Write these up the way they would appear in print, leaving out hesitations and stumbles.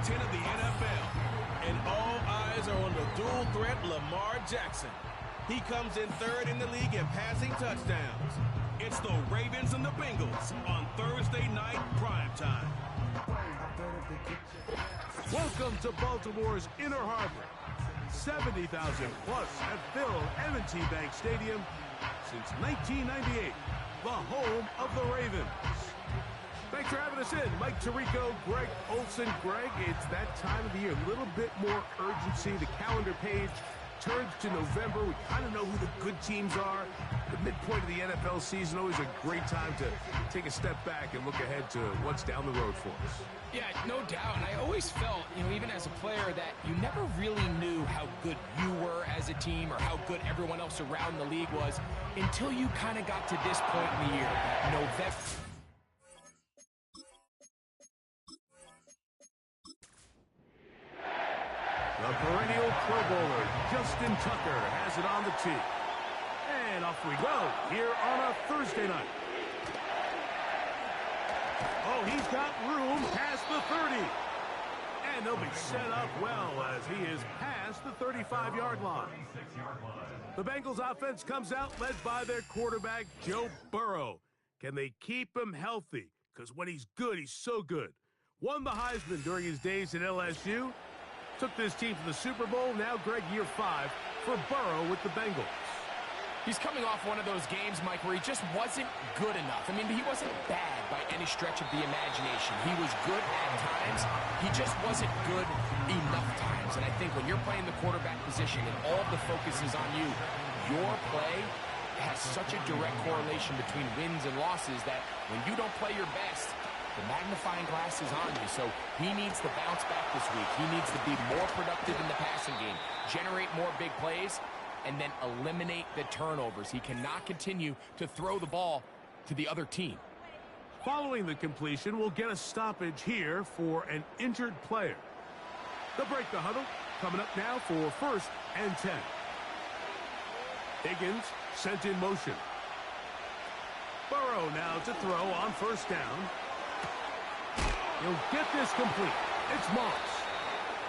10 of the NFL. And all eyes are on the dual threat Lamar Jackson. He comes in third in the league in passing touchdowns. It's the Ravens and the Bengals on Thursday night primetime. Welcome to Baltimore's Inner Harbor. 70,000 plus have filled M&T Bank Stadium since 1998, the home of the Ravens. Thanks for having us in. Mike Tirico, Greg Olson. Greg, it's that time of the year. A little bit more urgency. The calendar page turns to November. We kind of know who the good teams are. The midpoint of the NFL season, always a great time to take a step back and look ahead to what's down the road for us. Yeah, no doubt. And I always felt, even as a player, that you never really knew how good you were as a team or how good everyone else around the league was until you kind of got to this point in the year. November. The perennial Pro Bowler, Justin Tucker, has it on the tee. And off we go here on a Thursday night. Oh, he's got room past the 30. And they'll be set up well as he is past the 35-yard line. The Bengals offense comes out led by their quarterback, Joe Burrow. Can they keep him healthy? Because when he's good, he's so good. Won the Heisman during his days at LSU. Took this team to the Super Bowl. Now, Greg, year 5 for Burrow with the Bengals. He's coming off one of those games, Mike, where he just wasn't good enough. He wasn't bad by any stretch of the imagination. He was good at times. He just wasn't good enough times. And I think when you're playing the quarterback position and all the focus is on you, your play has such a direct correlation between wins and losses that when you don't play your best, the magnifying glass is on you. So he needs to bounce back this week. He needs to be more productive in the passing game, generate more big plays, and then eliminate the turnovers. He cannot continue to throw the ball to the other team. Following the completion, we'll get a stoppage here for an injured player. They'll break the huddle. Coming up now for 1st and 10. Higgins sent in motion. Burrow now to throw on 1st down. He'll get this complete. It's Moss.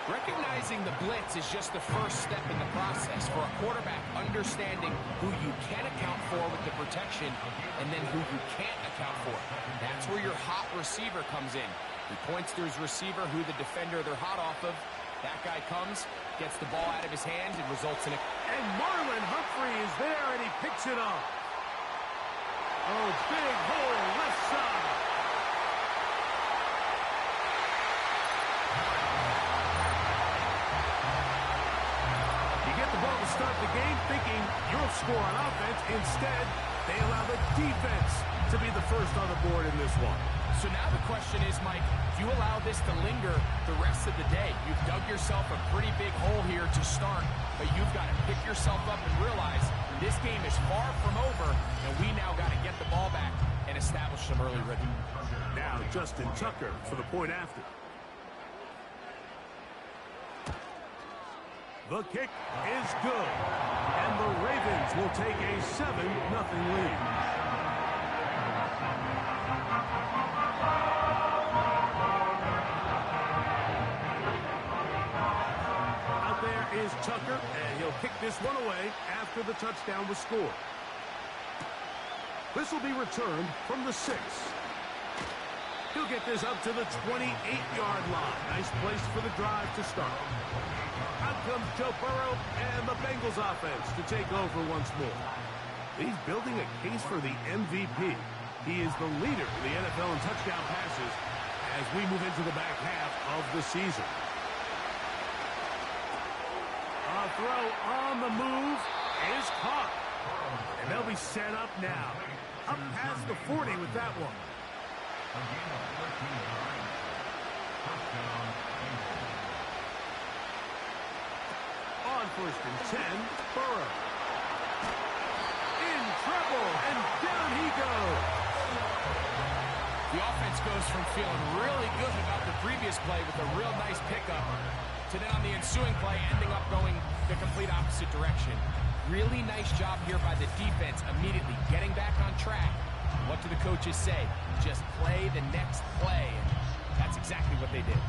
Recognizing the blitz is just the first step in the process for a quarterback understanding who you can account for with the protection and then who you can't account for. That's where your hot receiver comes in. He points to his receiver, who the defender they're hot off of. That guy comes, gets the ball out of his hands, and results in a... And Marlon Humphrey is there, and he picks it up. Oh, big hole left side. Start the game thinking you'll score on offense. Instead, they allow the defense to be the first on the board in this one. So now the question is, Mike, if you allow this to linger the rest of the day, you've dug yourself a pretty big hole here to start, but you've got to pick yourself up and realize this game is far from over, and we now got to get the ball back and establish some early rhythm. Now Justin Tucker for the point after. The kick is good, and the Ravens will take a 7-0 lead. Out there is Tucker, and he'll kick this one away after the touchdown was scored. This will be returned from the 6. He'll get this up to the 28-yard line. Nice place for the drive to start. Out comes Joe Burrow and the Bengals offense to take over once more. He's building a case for the MVP. He is the leader in the NFL in touchdown passes as we move into the back half of the season. A throw on the move is caught. And they'll be set up now. Up past the 40 with that one. On 1st and 10, Burrow. In trouble, and down he goes. The offense goes from feeling really good about the previous play with a real nice pickup to then on the ensuing play ending up going the complete opposite direction. Really nice job here by the defense, immediately getting back on track. What do the coaches say? Just play the next play. And that's exactly what they did.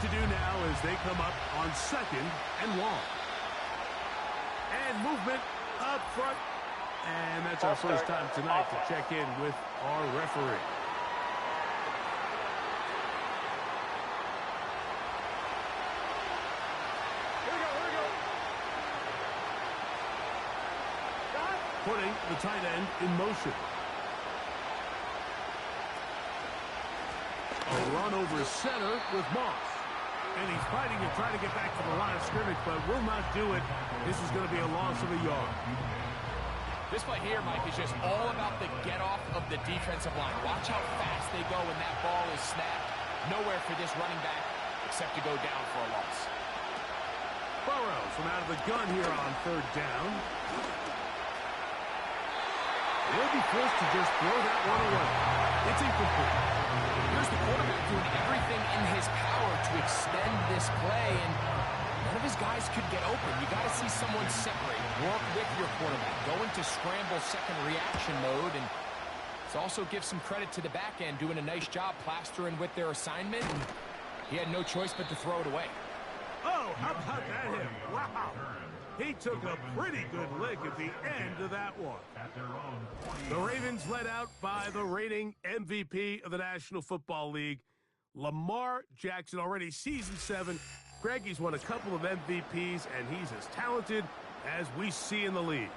to do now as they come up on 2nd and long. And movement up front. And that's our first time tonight to check in with our referee. Here we go. Putting the tight end in motion. A run over center with Moss. And he's fighting to try to get back to the line of scrimmage, but will not do it. This is going to be a loss of a yard. This play here, Mike, is just all about the get-off of the defensive line. Watch how fast they go when that ball is snapped. Nowhere for this running back except to go down for a loss. Burrows from out of the gun here on 3rd down. They'll be forced to just throw that one away. It's incomplete. Here's the quarterback doing everything in his power to extend this play, and none of his guys could get open. You got to see someone separate, work with your quarterback, go into scramble second reaction mode, and let's also give some credit to the back end doing a nice job plastering with their assignment, and he had no choice but to throw it away. Oh, how about that hit? Wow. He took a pretty good lick at the end of that one. The Ravens led out by the reigning MVP of the National Football League, Lamar Jackson, already season 7. Greg, he's won a couple of MVPs, and he's as talented as we see in the league.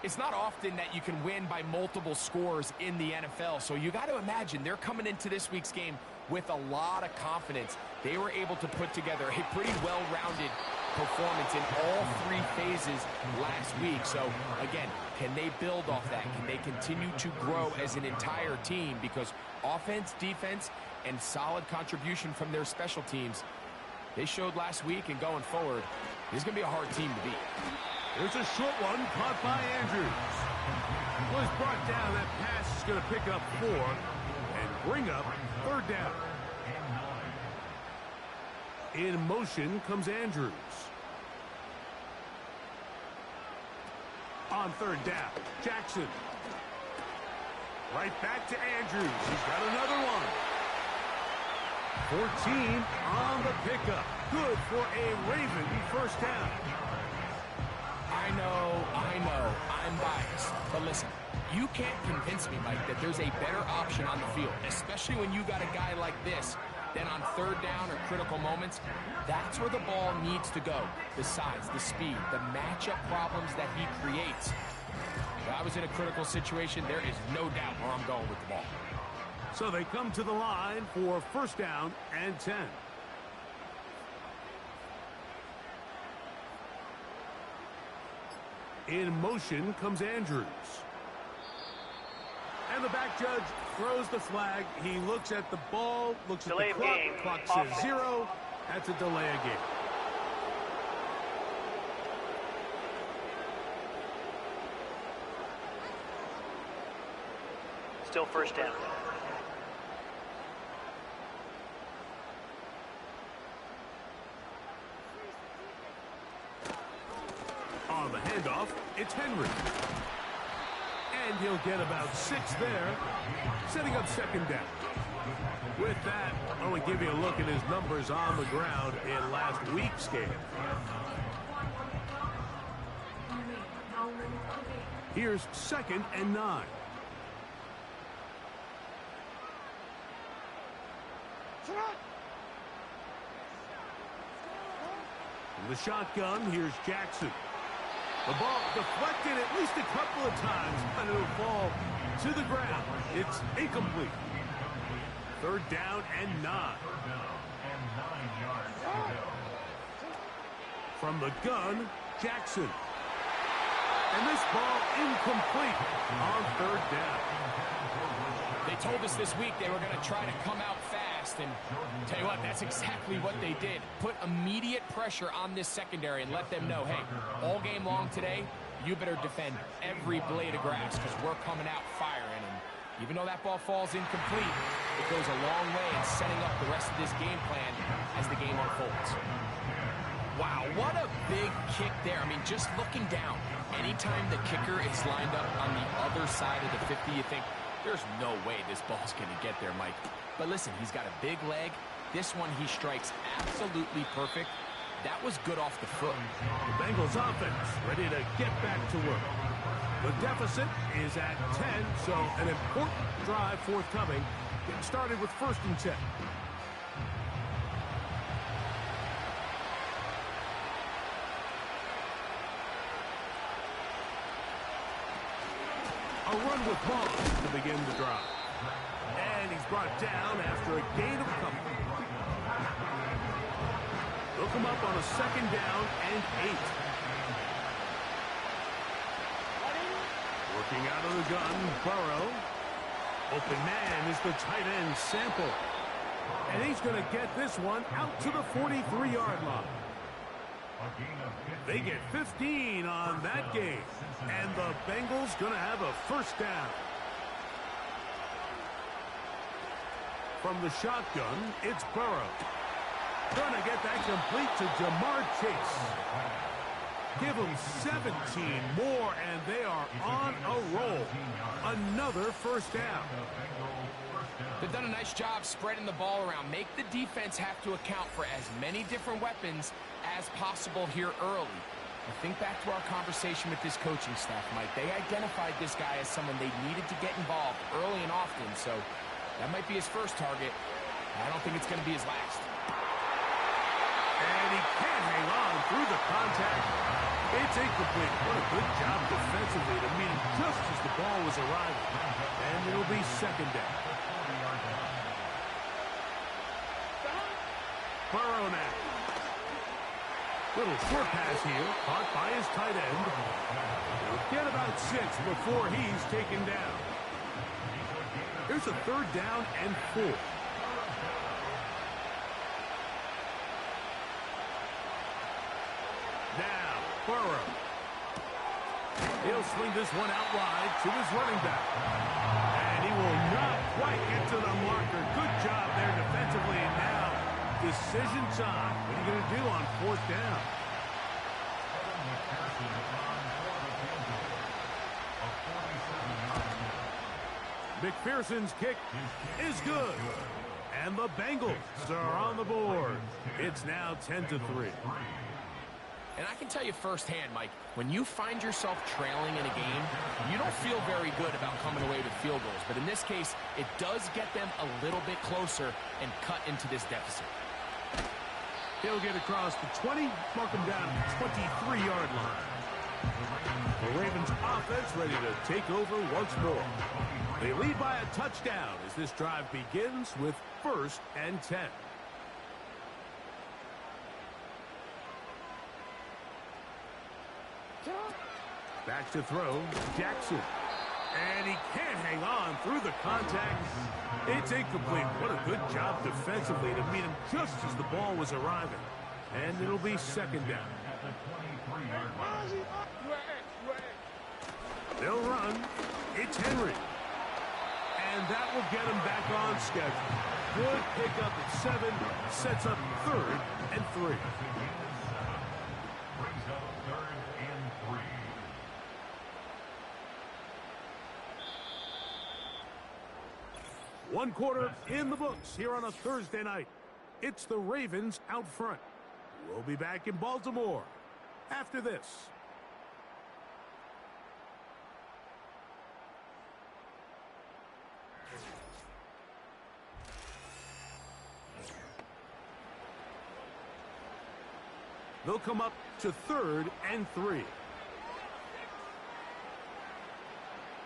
It's not often that you can win by multiple scores in the NFL, so you got to imagine they're coming into this week's game with a lot of confidence. They were able to put together a pretty well-rounded performance in all 3 phases last week. So, again, can they build off that? Can they continue to grow as an entire team? Because offense, defense, and solid contribution from their special teams, they showed last week, and going forward, this is going to be a hard team to beat. There's a short one caught by Andrews. Was brought down. That pass is going to pick up 4 and bring up 3rd down. In motion comes Andrews. On 3rd down, Jackson. Right back to Andrews. He's got another one. 14 on the pickup. Good for a Raven first down. I know, I'm biased. But listen, you can't convince me, Mike, that there's a better option on the field, especially when you got a guy like this. Then on 3rd down or critical moments, that's where the ball needs to go. The size, the speed, the matchup problems that he creates. If I was in a critical situation, there is no doubt where I'm going with the ball. So they come to the line for 1st down and 10. In motion comes Andrews. And the back judge throws the flag. He looks at the ball, looks at the clock. Clock says 0. That's a delay of game. Still 1st down. On the handoff, it's Henry. And he'll get about 6 there, setting up 2nd down. With that, I want to give you a look at his numbers on the ground in last week's game. Here's 2nd and 9. From the shotgun, here's Jackson. The ball deflected at least a couple of times, and it'll fall to the ground. It's incomplete. 3rd down and 9. From the gun, Jackson. And this ball incomplete on 3rd down. They told us this week they were going to try to come out fast, and tell you what, that's exactly what they did. Put immediate pressure on this secondary and let them know, hey, all game long today, you better defend every blade of grass because we're coming out firing. And even though that ball falls incomplete, it goes a long way in setting up the rest of this game plan as the game unfolds. Wow, what a big kick there. I mean, just looking down, anytime the kicker is lined up on the other side of the 50, you think, there's no way this ball's going to get there, Mike. But listen, he's got a big leg. This one he strikes absolutely perfect. That was good off the foot. The Bengals offense ready to get back to work. The deficit is at 10, so an important drive forthcoming. Getting started with 1st and 10. A run with Moss to begin the drive. And he's brought down after a gain of a couple. They'll come up on a 2nd down and 8. Working out of the gun, Burrow. Open man is the tight end, Sample. And he's going to get this one out to the 43-yard line. They get 15 on that game. And the Bengals going to have a 1st down. From the shotgun, it's Burrow. Going to get that complete to Jamar Chase. Give them 17 more, and they are on a roll. Another 1st down. They've done a nice job spreading the ball around. Make the defense have to account for as many different weapons as possible here early. I think back to our conversation with this coaching staff, Mike. They identified this guy as someone they needed to get involved early and often, so that might be his first target. I don't think it's going to be his last. And he can't hang on through the contact. It's incomplete. What a good job defensively to meet him just as the ball was arriving. And it'll be 2nd down. Burrow now. Little short pass here, caught by his tight end. He'll get about 6 before he's taken down. Here's a 3rd down and 4. Now, Burrow. He'll swing this one out wide to his running back. And he will not quite get to the marker. Good job there defensively. And now, decision time. What are you going to do on 4th down? McPherson's kick is good. And the Bengals are on the board. It's now 10-3. And I can tell you firsthand, Mike, when you find yourself trailing in a game, you don't feel very good about coming away with field goals. But in this case, it does get them a little bit closer and cut into this deficit. He'll get across the 20, mark him down to the 23-yard line. The Ravens offense ready to take over once more. They lead by a touchdown as this drive begins with 1st and 10. Back to throw, Jackson. And he can't hang on through the contact. It's incomplete. What a good job defensively to meet him just as the ball was arriving. And it'll be 2nd down. They'll run. It's Henry. And that will get him back on schedule. Good pickup at 7. Sets up 3rd and 3. One quarter in the books here on a Thursday night. It's the Ravens out front. We'll be back in Baltimore after this. They'll come up to 3rd and 3.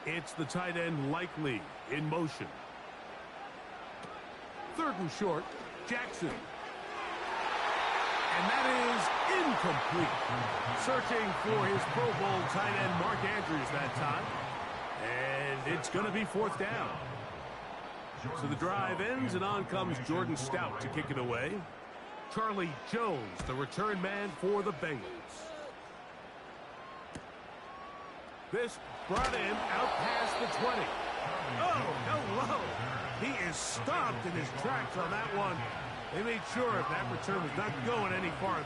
It's the tight end Likely in motion. 3rd and short, Jackson. And that is incomplete. Searching for his Pro Bowl tight end Mark Andrews that time. And it's going to be 4th down. So the drive ends and on comes Jordan Stout to kick it away. Charlie Jones, the return man for the Bengals. This brought him out past the 20. Oh, hello. He is stopped in his tracks on that one. They made sure that return was not going any farther.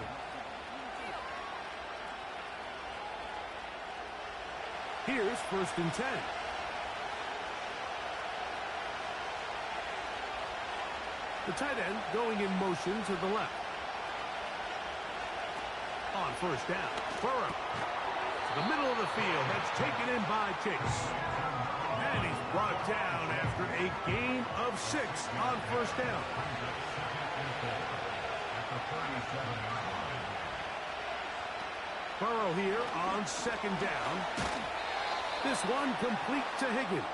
Here's 1st and 10. The tight end going in motion to the left. On first down, Burrow. To the middle of the field. That's taken in by Chase. And he's brought down after a gain of 6 on first down. Burrow here on second down. This one complete to Higgins.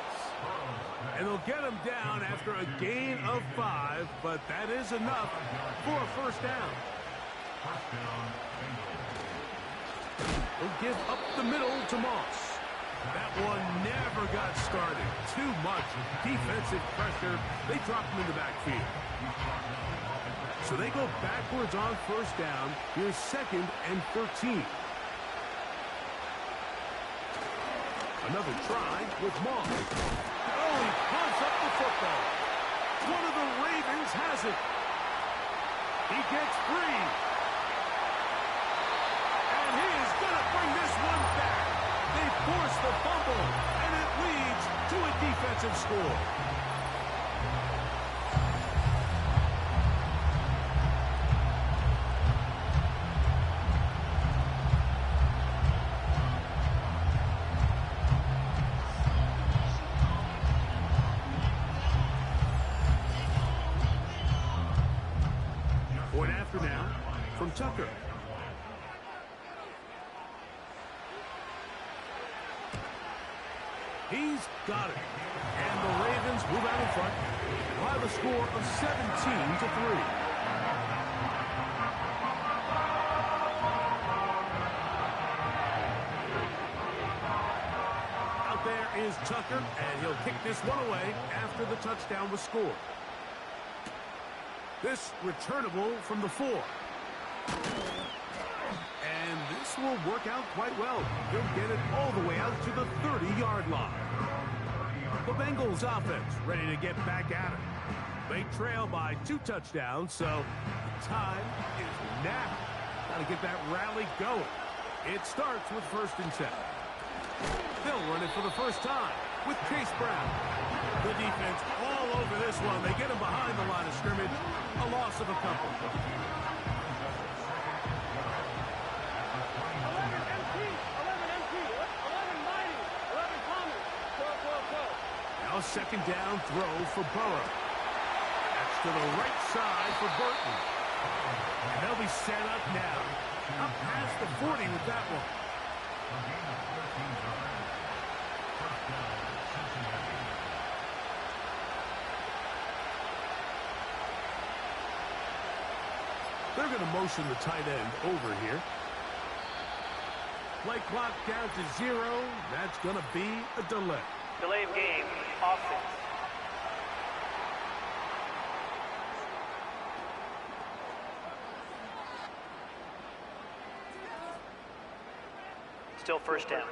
And they'll get him down after a gain of 5, but that is enough for a first down. They'll give up the middle to Moss. That one never got started. Too much defensive pressure. They dropped him in the backfield. So they go backwards on first down. Here's 2nd and 13. Another try with Moss. Oh, he pumps up the football. One of the Ravens has it. He gets free. And he is going to bring this one back. They force the fumble, and it leads to a defensive score. Point after now from Tucker. He's got it. And the Ravens move out in front by the score of 17-3. Out there is Tucker, and he'll kick this one away after the touchdown was scored. This returnable from the 4. And this will work out quite well. He'll get it all the way out to the 30-yard line. The Bengals offense ready to get back at it. They trail by 2 touchdowns, so the time is now. Got to get that rally going. It starts with 1st and 10. They'll run it for the first time with Chase Brown. The defense all over this one. They get him behind the line of scrimmage. A loss of a couple. 11 empty, 11 mighty, 11 common. Go. Now 2nd down throw for Burrow. That's to the right side for Burton. And they'll be set up now. Up past the 40 with that one. They're going to motion the tight end over here. Play clock down to 0. That's going to be a delay. Delay of game, offense. Still first down.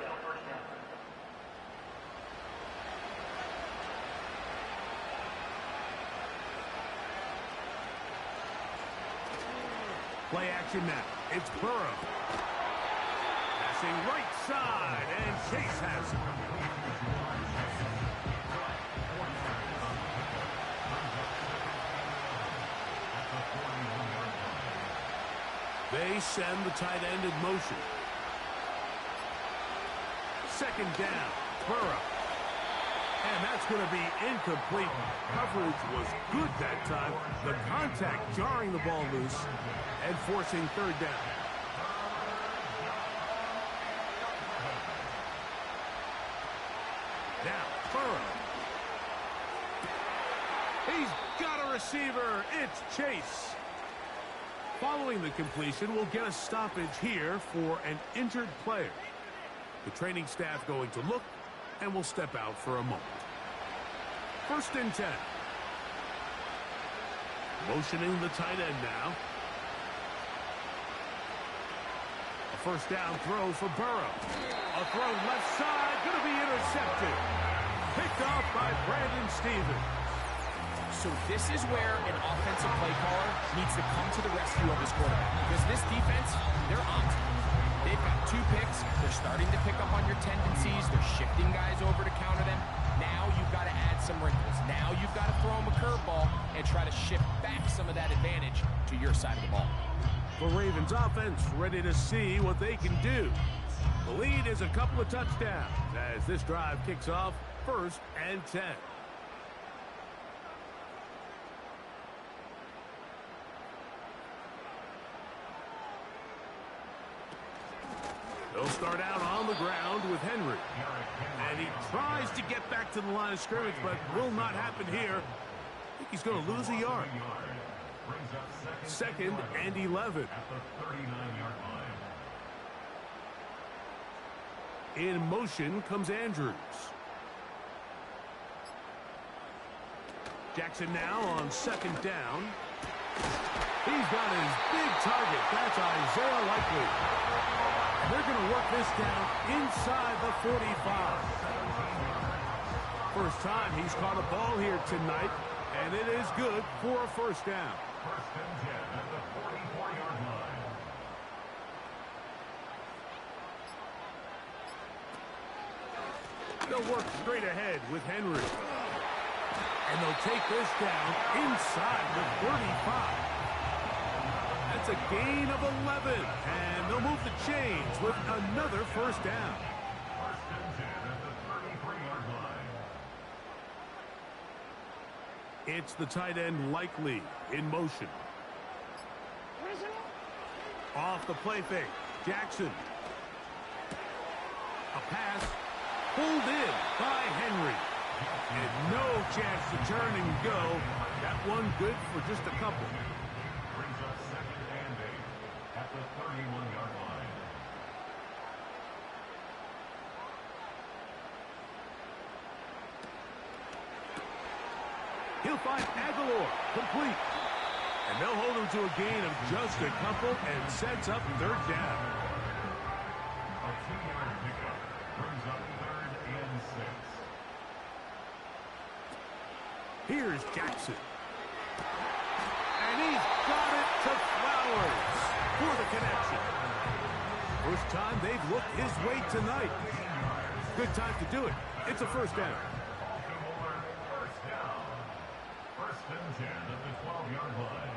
Play action now. It's Burrow. Passing right side, and Chase has it. They send the tight end in motion. 2nd down, Burrow. And that's going to be incomplete. Coverage was good that time. The contact jarring the ball loose and forcing 3rd down. Now, Burrow. He's got a receiver. It's Chase. Following the completion, we'll get a stoppage here for an injured player. The training staff going to look, and we'll step out for a moment. 1st and 10. Motioning the tight end now. A 1st down throw for Burrow. A throw left side, going to be intercepted. Picked off by Brandon Stevens. So this is where an offensive play caller needs to come to the rescue of his quarterback. Because this defense, they're on to him. They've got 2 picks. They're starting to pick up on your tendencies. They're shifting guys over to counter them. Now you've got to add some wrinkles. Now you've got to throw him a curveball and try to shift back some of that advantage to your side of the ball. The Ravens offense ready to see what they can do. The lead is a couple of touchdowns as this drive kicks off 1st and 10. They'll start out on the ground with Henry. And he tries to get back to the line of scrimmage, but will not happen here. I think he's going to lose a yard. 2nd and 11. In motion comes Andrews. Jackson now on 2nd down. He's got his big target. That's Isaiah Likely. And they're going to work this down inside the 45. First time he's caught a ball here tonight, and it is good for a 1st down. 1st and 10 at the 44-yard line. They'll work straight ahead with Henry. And they'll take this down inside the 35. That's a gain of 11. And they'll move the chains with another 1st down. 1st and 10 at the 33-yard line. It's the tight end Likely in motion. Off the play fake. Jackson. A pass pulled in by Henry. And no chance to turn and go. That one good for just a couple. Brings up 2nd and 8 at the 31-yard line. He'll find Aguilar complete. And they'll hold him to a gain of just a couple and sets up 3rd down. A 2-yard pickup brings up 3rd and 6. Here's Jackson. And he's got it to Flowers for the connection. First time they've looked his way tonight. Good time to do it. It's a 1st down. Baltimore 1st down. 1st and 10 at the 12-yard line.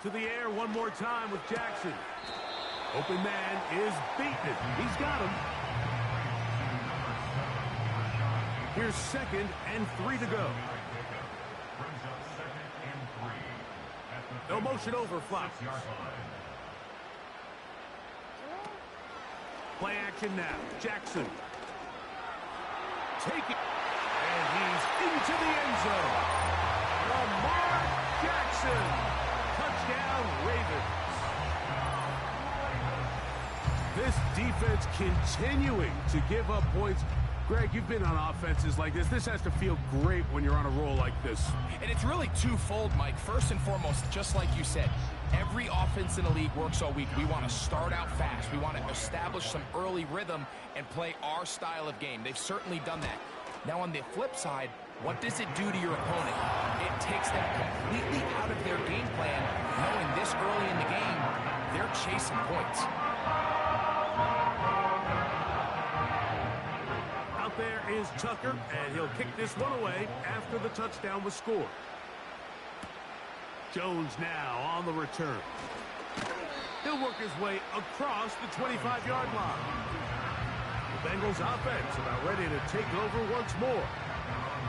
To the air one more time with Jackson. Open man is beaten. He's got him. Here's 2nd and 3 to go. Brings up 2nd and 3 at the No motion over Flowers. 6-yard line. Play action now. Jackson. Take it. And he's into the end zone. Lamar Jackson. Touchdown, Ravens. This defense continuing to give up points. Greg, you've been on offenses like this. This has to feel great when you're on a roll like this. And it's really twofold, Mike. First and foremost, just like you said, every offense in the league works all week. We want to start out fast. We want to establish some early rhythm and play our style of game. They've certainly done that. Now, on the flip side, what does it do to your opponent? It takes them completely out of their game plan, knowing this early in the game, they're chasing points. Out there is Tucker, and he'll kick this one away after the touchdown was scored. Jones now on the return. He'll work his way across the 25-yard line. The Bengals offense about ready to take over once more.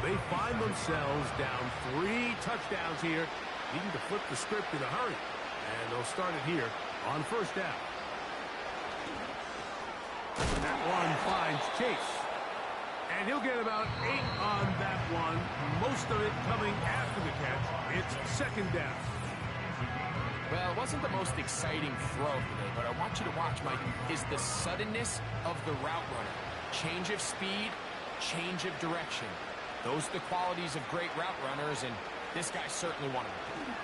They find themselves down 3 touchdowns here, needing to flip the script in a hurry. And they'll start it here on 1st down. That one finds Chase. And he'll get about 8 on that one, most of it coming after the catch. It's 2nd down. Well, it wasn't the most exciting throw today, but I want you to watch, Mike, is the suddenness of the route runner. Change of speed, change of direction. Those are the qualities of great route runners, and this guy's certainly one of them.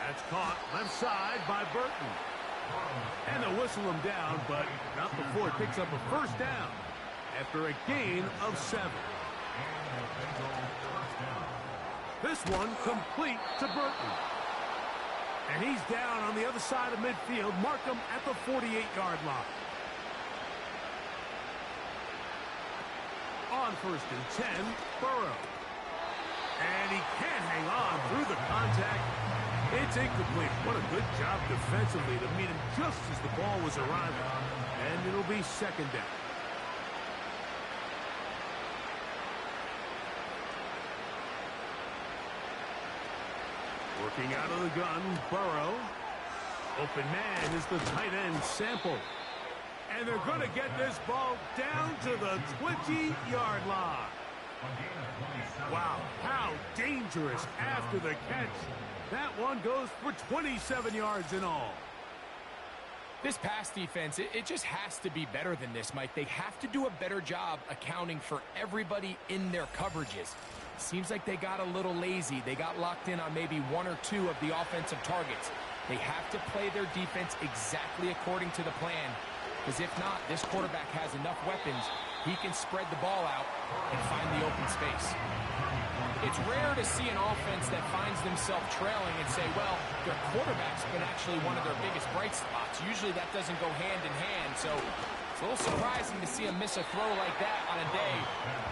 That's caught left side by Burton. And they'll whistle him down, but not before it picks up a 1st down after a gain of 7. This one complete to Burton. And he's down on the other side of midfield. Mark him at the 48-yard line. On 1st and 10, Burrow. And he can't hang on through the contact. It's incomplete. What a good job defensively to meet him just as the ball was arriving. And it'll be 2nd down. Working out of the gun, Burrow. Open man is the tight end, Sample. And they're going to get this ball down to the 20-yard line. Wow, how dangerous after the catch. That one goes for 27 yards in all. This pass defense, it just has to be better than this, Mike. They have to do a better job accounting for everybody in their coverages. Seems like they got a little lazy. They got locked in on maybe 1 or 2 of the offensive targets. They have to play their defense exactly according to the plan. Because if not, this quarterback has enough weapons. He can spread the ball out and find the open space. It's rare to see an offense that finds themselves trailing and say, well, their quarterback's been actually one of their biggest bright spots. Usually that doesn't go hand in hand, so it's a little surprising to see him miss a throw like that on a day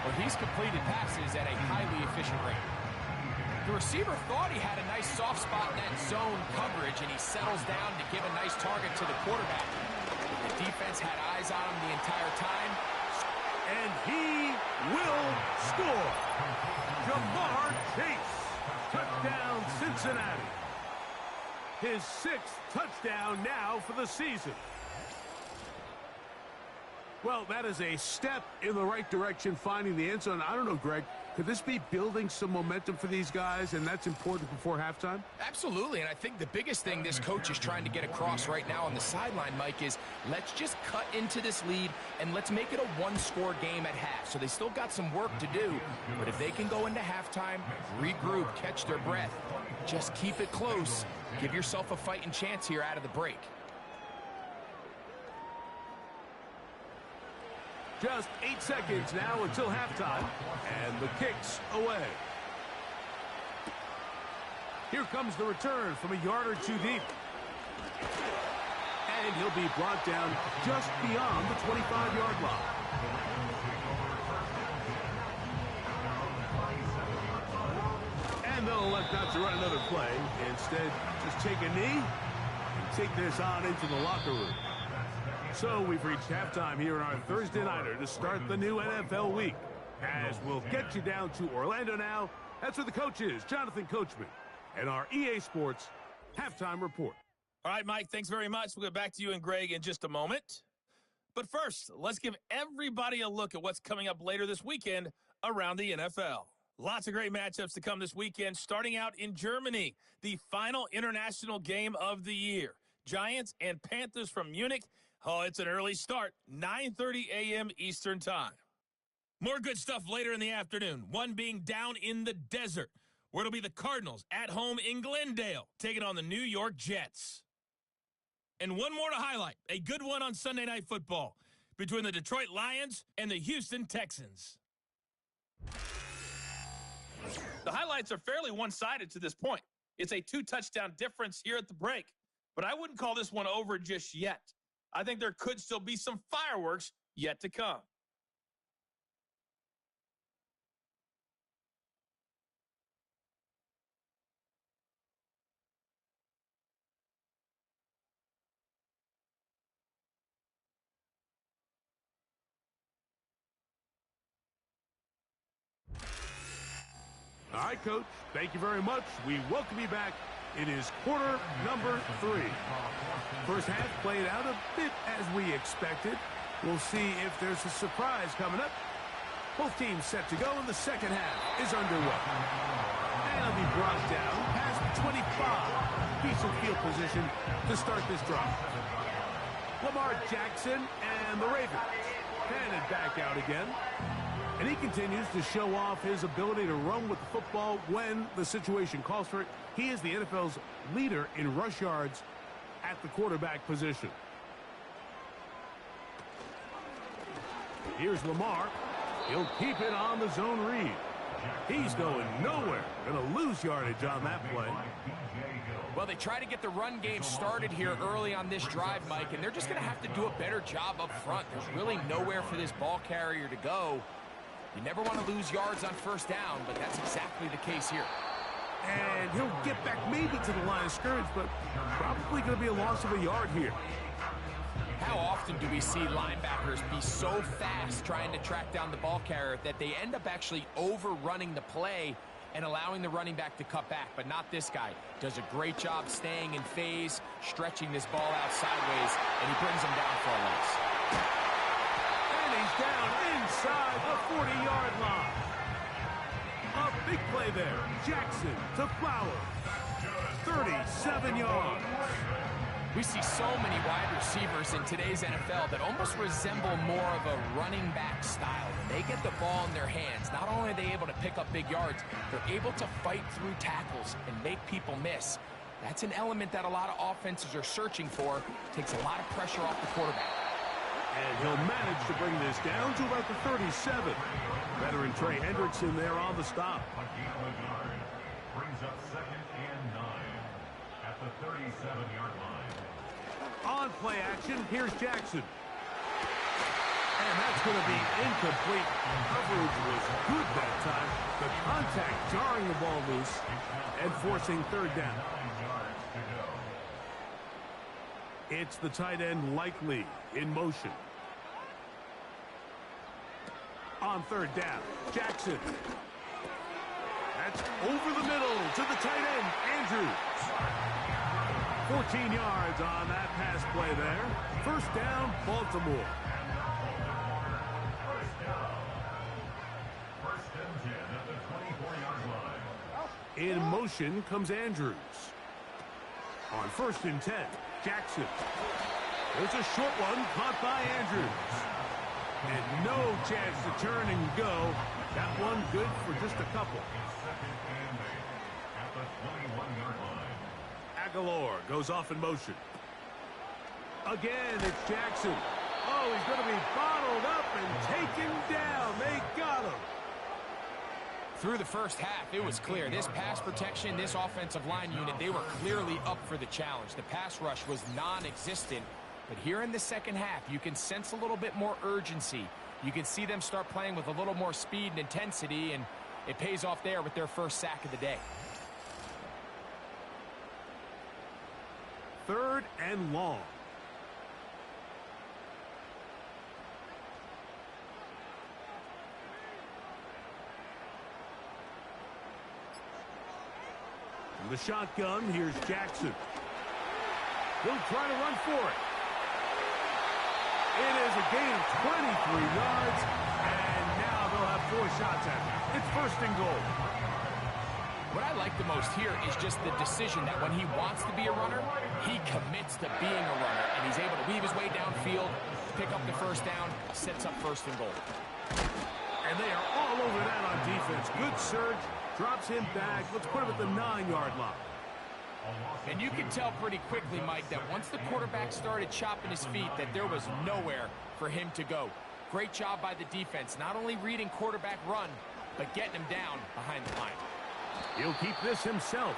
where he's completed passes at a highly efficient rate. The receiver thought he had a nice soft spot in that zone coverage, and he settles down to give a nice target to the quarterback. The defense had eyes on him the entire time. And he will score. Jamar Chase. Touchdown, Cincinnati. His 6th touchdown now for the season. Well, that is a step in the right direction, finding the end zone. I don't know, Greg, could this be building some momentum for these guys, and that's important before halftime? Absolutely, and I think the biggest thing this coach is trying to get across right now on the sideline, Mike, is let's just cut into this lead, and let's make it a one-score game at half. So they still got some work to do, but if they can go into halftime, regroup, catch their breath, just keep it close, give yourself a fighting chance here out of the break. Just 8 seconds now until halftime, and the kick's away. Here comes the return from a yard or 2 deep. And he'll be brought down just beyond the 25-yard line. And they'll elect not to run another play. Instead, just take a knee and take this on into the locker room. So we've reached halftime here in our Thursday Nighter to start the new NFL week. As we'll get you down to Orlando now, that's where the coach is, Jonathan Coachman, and our EA Sports Halftime Report. All right, Mike, thanks very much. We'll get back to you and Greg in just a moment. But first, let's give everybody a look at what's coming up later this weekend around the NFL. Lots of great matchups to come this weekend, starting out in Germany, the final international game of the year. Giants and Panthers from Munich. Oh, it's an early start, 9:30 a.m. Eastern Time. More good stuff later in the afternoon, one being down in the desert, where it'll be the Cardinals at home in Glendale, taking on the New York Jets. And one more to highlight, a good one on Sunday Night Football, between the Detroit Lions and the Houston Texans. The highlights are fairly one-sided to this point. It's a 2-touchdown difference here at the break, but I wouldn't call this one over just yet. I think there could still be some fireworks yet to come. All right, Coach, thank you very much. We welcome you back. It is quarter number 3. First half played out a bit as we expected. We'll see if there's a surprise coming up. Both teams set to go, and the second half is underway. And it'll be brought down past the 25. Decent field position to start this drive. Lamar Jackson and the Ravens handed back out again. And he continues to show off his ability to run with the football when the situation calls for it. He is the NFL's leader in rush yards at the quarterback position. Here's Lamar. He'll keep it on the zone read. He's going nowhere. Going to lose yardage on that play. Well, they try to get the run game started here early on this drive, Mike, and they're just going to have to do a better job up front. There's really nowhere for this ball carrier to go. You never want to lose yards on first down, but that's exactly the case here. And he'll get back maybe to the line of scrimmage, but probably going to be a loss of a yard here. How often do we see linebackers be so fast trying to track down the ball carrier that they end up actually overrunning the play and allowing the running back to cut back? But not this guy. Does a great job staying in phase, stretching this ball out sideways, and he brings him down for a loss. And he's down inside the 40-yard line. A big play there. Jackson to Flowers. 37 yards. We see so many wide receivers in today's NFL that almost resemble more of a running back style. When they get the ball in their hands, not only are they able to pick up big yards, they're able to fight through tackles and make people miss. That's an element that a lot of offenses are searching for. Takes a lot of pressure off the quarterback. And he'll manage to bring this down to about the 37. Veteran Trey Hendrickson there on the stop. Brings up 2nd and 9 at the 37-yard line. On play action, here's Jackson. And that's going to be incomplete. Coverage was good that time. The contact jarring the ball loose and forcing third down. It's the tight end Likely in motion. On third down, Jackson. That's over the middle to the tight end, Andrews. 14 yards on that pass play there. First down, Baltimore. First and 10 at the 24-yard line. In motion comes Andrews. On first and 10, Jackson. There's a short one caught by Andrews. And no chance to turn and go. That one good for just a couple. Second and 8 at the 21-yard line. Aguilar goes off in motion. Again, it's Jackson. Oh, he's going to be bottled up and taken down. They got him. Through the first half, it was clear. This pass protection, this offensive line unit, they were clearly up for the challenge. The pass rush was non-existent. But here in the second half, you can sense a little bit more urgency. You can see them start playing with a little more speed and intensity, and it pays off there with their first sack of the day. Third and long. From the shotgun, here's Jackson. He'll try to run for it. It is a gain of 23 yards, and now they'll have 4 shots at it. It's first and goal. What I like the most here is just the decision that when he wants to be a runner, he commits to being a runner, and he's able to weave his way downfield, pick up the first down, sets up first and goal. And they are all over that on defense. Good surge, drops him back. Let's put him at the 9-yard line. And you can tell pretty quickly, Mike, that once the quarterback started chopping his feet, that there was nowhere for him to go. Great job by the defense, not only reading quarterback run, but getting him down behind the line. He'll keep this himself.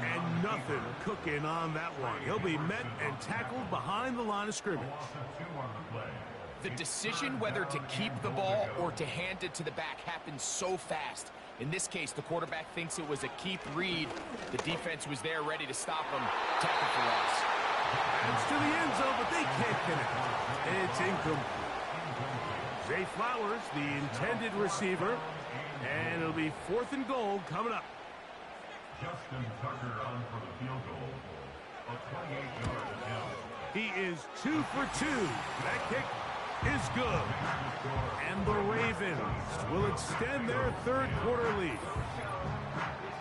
And nothing cooking on that one. He'll be met and tackled behind the line of scrimmage. The decision whether to keep the ball or to hand it to the back happens so fast. In this case, the quarterback thinks it was a keep read. The defense was there ready to stop him. Tackle for loss. It's to the end zone, but they can't connect. It's incomplete. Zay Flowers, the intended receiver. And it'll be 4th and goal coming up. Justin Tucker on for the field goal. A 28-yard attempt. He is 2 for 2. That kick is good. And the Ravens will extend their third quarter lead.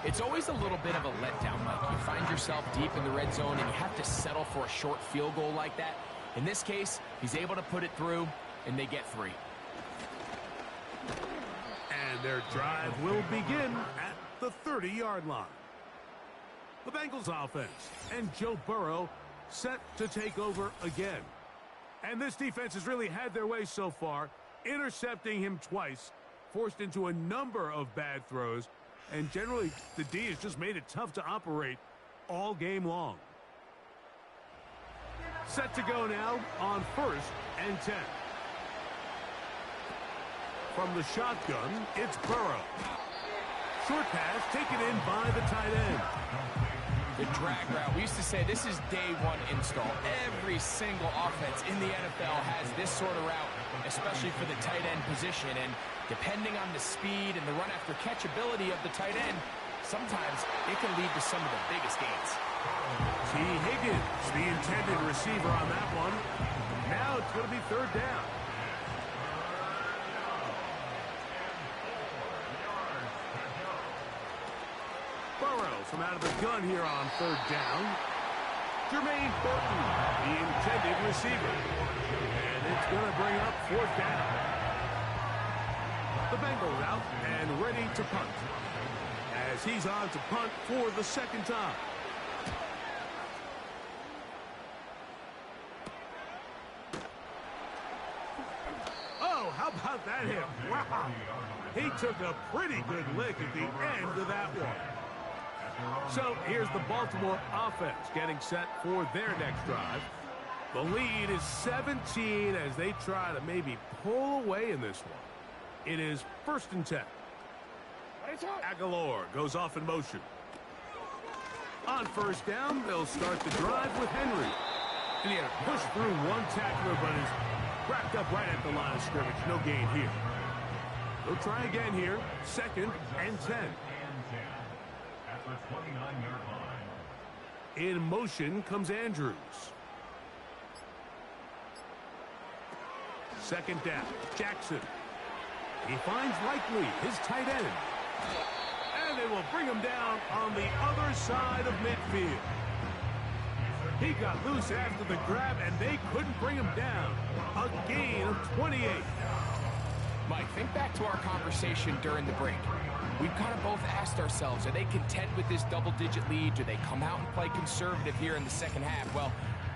It's always a little bit of a letdown, Mike. You find yourself deep in the red zone and you have to settle for a short field goal like that. In this case, he's able to put it through, and they get 3. And their drive will begin at the 30-yard line. The Bengals offense and Joe Burrow set to take over again. And this defense has really had their way so far, intercepting him twice, forced into a number of bad throws, and generally the D has just made it tough to operate all game. game long. Set to go now on 1st and 10. From the shotgun, it's Burrow. Short pass taken in by the tight end. The drag route, we used to say this is day one install. Every single offense in the NFL has this sort of route, especially for the tight end position. And depending on the speed and the run after catch ability of the tight end, sometimes it can lead to some of the biggest gains. T. Higgins, the intended receiver on that one. Now it's going to be 3rd down. Burrow from out of the gun here on 3rd down. Jermaine Burton, the intended receiver. And it's going to bring up 4th down. The Bengals out and ready to punt. As he's on to punt for the 2nd time. Oh, how about that hit? Wow. He took a pretty good lick at the end of that one. So here's the Baltimore offense getting set for their next drive. The lead is 17 as they try to maybe pull away in this one. It is 1st and 10. Aguilar goes off in motion. On 1st down, they'll start the drive with Henry. And he had to push through one tackler, but is wrapped up right at the line of scrimmage. No gain here. They'll try again here. 2nd and 10. At the 29-yard line. In motion comes Andrews. 2nd down, Jackson. He finds Likely, his tight end. And they will bring him down on the other side of midfield. He got loose after the grab, and they couldn't bring him down. A gain of 28. Mike, think back to our conversation during the break. We've kind of both asked ourselves, are they content with this double-digit lead? Do they come out and play conservative here in the 2nd half? Well,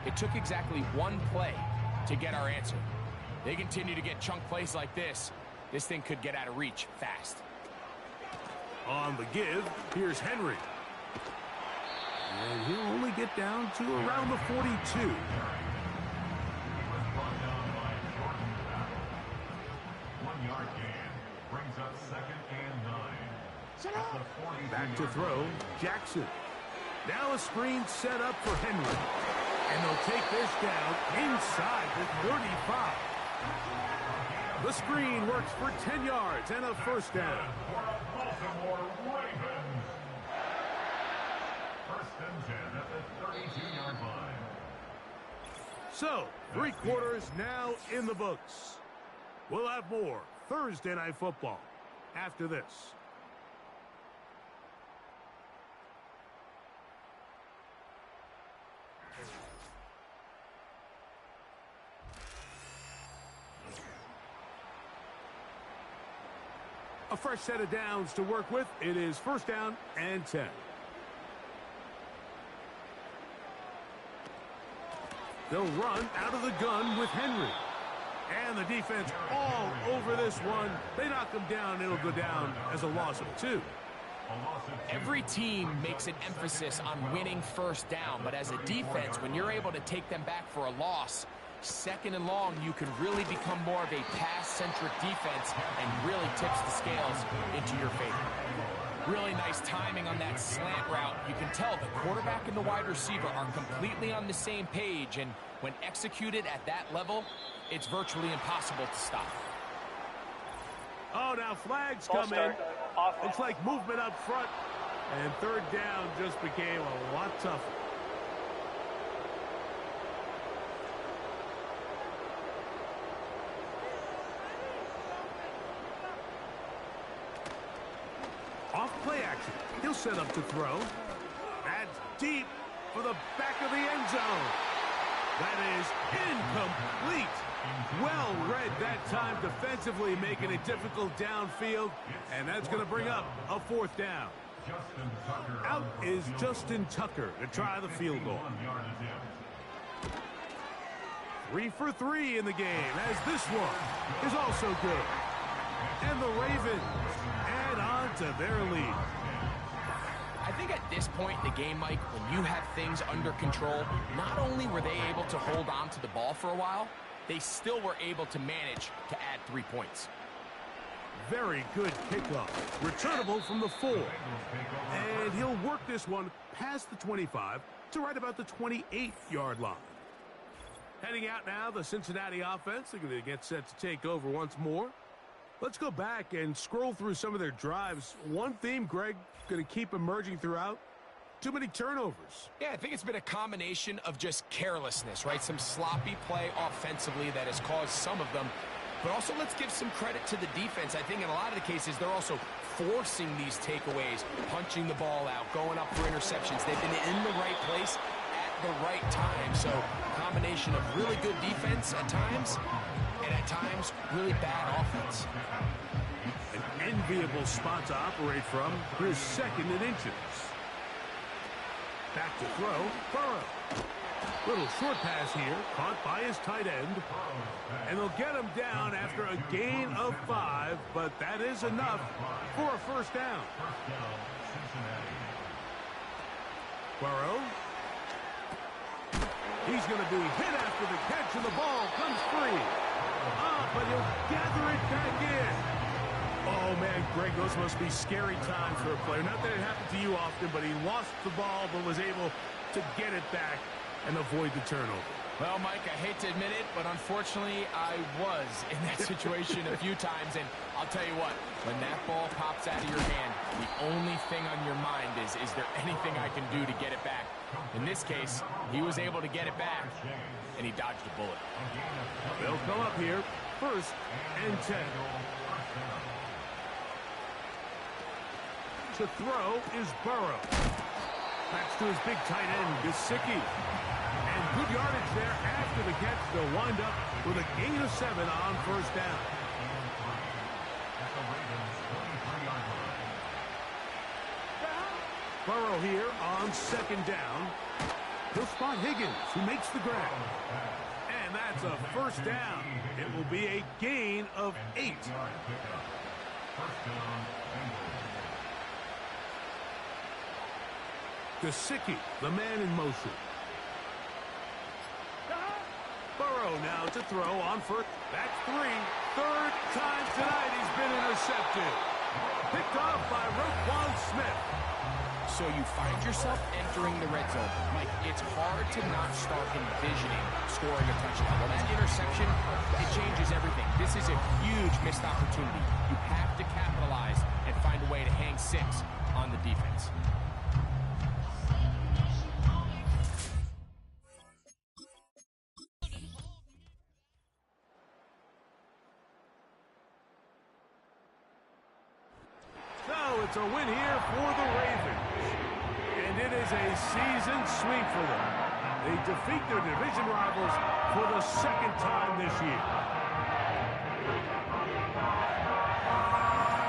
it took exactly one play to get our answer. They continue to get chunk plays like this. This thing could get out of reach fast. On the give, here's Henry. And he'll only get down to around the 42. Back to throw, Jackson. Now a screen set up for Henry. And they'll take this down inside the 35. The screen works for 10 yards and a 1st down. Baltimore Ravens. 1st and 10 at the 32-yard line. So, 3 quarters now in the books. We'll have more Thursday Night Football after this. A fresh set of downs to work with. It is 1st down and 10. They'll run out of the gun with Henry. And the defense all over this one. They knock him down. It'll go down as a loss of 2. Every team makes an emphasis on winning 1st down, but as a defense, when you're able to take them back for a loss, 2nd and long, you can really become more of a pass-centric defense and really tips the scales into your favor. Really nice timing on that slant route. You can tell the quarterback and the wide receiver are completely on the same page, and when executed at that level, it's virtually impossible to stop. Oh, now flags come in. Looks like movement up front. And 3rd down just became a lot tougher. Off play action. He'll set up to throw. That's deep for the back of the end zone. That is incomplete. Well read that time defensively, making it difficult downfield. And that's going to bring up a 4th down. Out is Justin Tucker to try the field goal. 3 for 3 in the game, as this one is also good. And the Ravens add on to their lead. I think at this point in the game, Mike, when you have things under control, not only were they able to hold on to the ball for a while, they still were able to manage to add 3 points. Very good kickoff. Returnable from the 4. And he'll work this one past the 25 to right about the 28-yard line. Heading out now, the Cincinnati offense. They're going to get set to take over once more. Let's go back and scroll through some of their drives. One theme, Greg, going to keep emerging throughout. Too many turnovers. Yeah, I think it's been a combination of just carelessness, right? Some sloppy play offensively that has caused some of them. But also, let's give some credit to the defense. I think in a lot of the cases, they're also forcing these takeaways, punching the ball out, going up for interceptions. They've been in the right place at the right time. So, combination of really good defense at times, and at times, really bad offense. An enviable spot to operate from. Here's 2nd and inches. Back to throw, Burrow. Little short pass here, caught by his tight end. And they'll get him down after a gain of 5, but that is enough for a first down. Burrow. He's going to be hit after the catch, and the ball comes free. But he'll gather it back in. Oh, man, Greg, those must be scary times for a player. Not that it happened to you often, but he lost the ball but was able to get it back and avoid the turnover. Well, Mike, I hate to admit it, but unfortunately, I was in that situation a few times. And I'll tell you what, when that ball pops out of your hand, the only thing on your mind is there anything I can do to get it back? In this case, he was able to get it back, and he dodged a bullet. They'll come up here, 1st and 10. To throw is Burrow. Backs to his big tight end, Gesicki. And good yardage there after the catch. They'll wind up with a gain of 7 on first down. Burrow here on 2nd down. He'll spot Higgins, who makes the grab. And that's a first down. It will be a gain of 8. Gesicki, the man in motion. Burrow now to throw on first. That's 3. 3rd time tonight he's been intercepted. Picked off by Roquan Smith. So you find yourself entering the red zone. Mike, it's hard to not start envisioning scoring a touchdown. Well, that interception, it changes everything. This is a huge missed opportunity. You have to capitalize and find a way to hang 6 on the defense. It's a win here for the Ravens. And it is a season sweep for them. They defeat their division rivals for the 2nd time this year.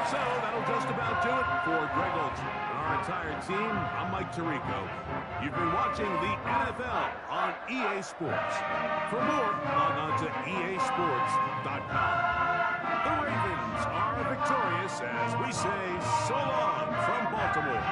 So that'll just about do it for Greg Olson and our entire team. I'm Mike Tirico. You've been watching the NFL on EA Sports. For more, log on to easports.com. The Ravens are victorious as we say so long from Baltimore.